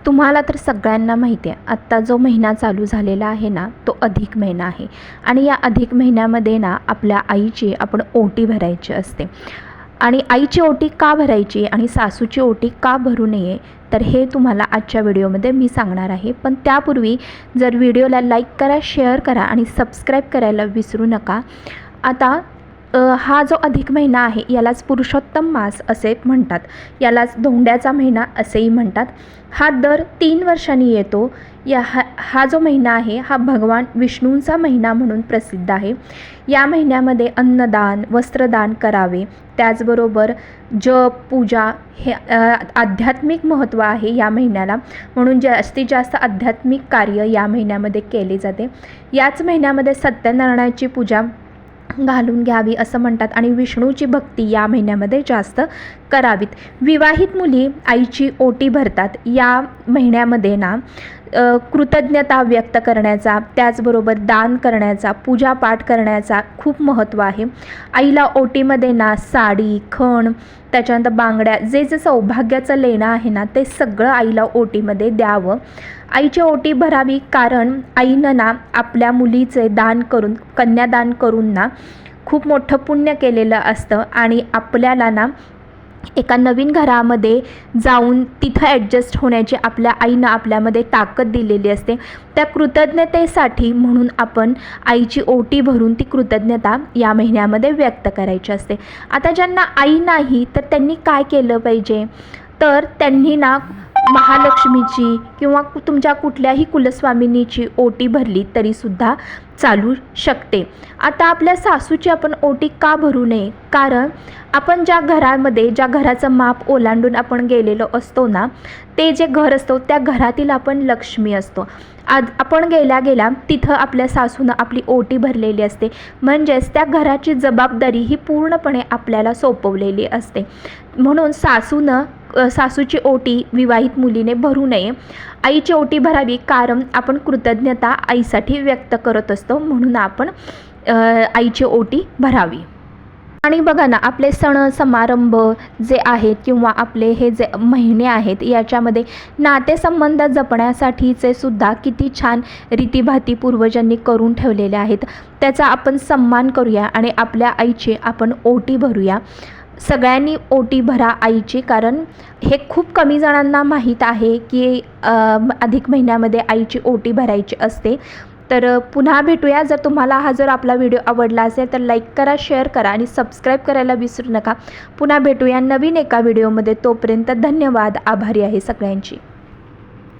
तुम्हाला तर सगळ्यांना माहिती आहे, आत्ता जो महिना चालू झालेला आहे ना, तो अधिक महिना आहे. आणि या अधिक महिन्यामध्ये ना आपल्या आईची आपण ओटी भरायची असते. आणि आईची ओटी का भरायची आणि सासूची ओटी का भरू नये, तर हे तुम्हाला आजच्या व्हिडिओमध्ये मी सांगणार आहे. पण त्यापूर्वी जर व्हिडिओला लाईक करा, शेअर करा आणि सबस्क्राईब करायला विसरू नका. आता हा जो अधिक महिना आहे यालाच पुरुषोत्तम मास असे म्हणतात, यालाच धोंड्याचा महिना असेही म्हणतात. हा दर 3 वर्षांनी येतो. हा जो महिना आहे हा भगवान विष्णूंचा महिना म्हणून प्रसिद्ध आहे. या महिन्यामध्ये अन्नदान, वस्त्रदान करावे. त्याचबरोबर जप, पूजा हे आध्यात्मिक महत्त्व आहे या महिन्याला, म्हणून जास्तीत जास्त आध्यात्मिक कार्य या महिन्यामध्ये केले जाते. याच महिन्यामध्ये सत्यनारायणाची पूजा घालून घ्यावी असं म्हणतात आणि विष्णूची भक्ती या महिन्यामध्ये जास्त करावीत. विवाहित मुली आईची ओटी भरतात. या महिन्यामध्ये ना कृतज्ञता व्यक्त करण्याचा, त्याचबरोबर दान करण्याचा, पूजापाठ करण्याचा खूप महत्त्व आहे. आईला ओटीमध्ये ना साडी, खण, त्याच्यानंतर बांगड्या, जे सौभाग्याचं लेणं आहे ना ते सगळं आईला ओटीमध्ये द्यावं. आईची ओटी भरावी, कारण आईनं ना आपल्या मुलीचे दान करून, कन्यादान करून ना खूप मोठं पुण्य केलेलं असतं आणि आपल्याला ना एका नवीन घरामध्ये जाऊन तिथं ॲडजस्ट होण्याची आपल्या आईनं आपल्यामध्ये ताकद दिलेली असते. त्या कृतज्ञतेसाठी म्हणून आपण आईची ओटी भरून ती कृतज्ञता या महिन्यामध्ये व्यक्त करायची असते. आता ज्यांना आई नाही तर त्यांनी काय केलं पाहिजे, तर त्यांनी ना महालक्ष्मीची किंवा तुमच्या कुठल्याही कुलस्वामिनीची ओटी भरली तरीसुद्धा चालू शकते. आता आपल्या सासूची आपण ओटी का भरू नये, कारण आपण ज्या घरामध्ये, ज्या घराचं माप ओलांडून आपण गेलेलो असतो ना, ते जे घर असतो त्या घरातील आपण लक्ष्मी असतो. आज आपण गेल्या तिथं आपल्या सासूनं आपली ओटी भरलेली असते, म्हणजेच त्या घराची जबाबदारी ही पूर्णपणे आपल्याला सोपवलेली असते. म्हणून सासूची ओटी विवाहित मुलीने भरू नये. आईची ओटी भरावी, कारण आपण कृतज्ञता आईसाठी व्यक्त करत असतो, म्हणून आपण आईची ओटी भरावी. आणि बघा ना, आपले सण समारंभ जे आहेत किंवा आपले हे जे महिने आहेत याच्यामध्ये नातेसंबंध जपण्यासाठीचे सुद्धा किती छान रीतीभाती पूर्वजांनी करून ठेवलेले आहेत. त्याचा आपण सन्मान करूया आणि आपल्या आईची आपण ओटी भरूया. सगळ्यांनी ओटी भरा आईची, कारण हे खूप कमी जणांना माहीत आहे की अधिक महिन्यामध्ये आईची ओटी भरायची असते. तर पुन्हा भेटूया. जर तुम्हाला आपला व्हिडिओ आवडला असेल तर लाईक करा, शेअर करा आणि सबस्क्राईब करायला विसरू नका. पुन्हा भेटूया नवीन एका व्हिडिओमध्ये. तोपर्यंत धन्यवाद. आभारी आहे सगळ्यांची.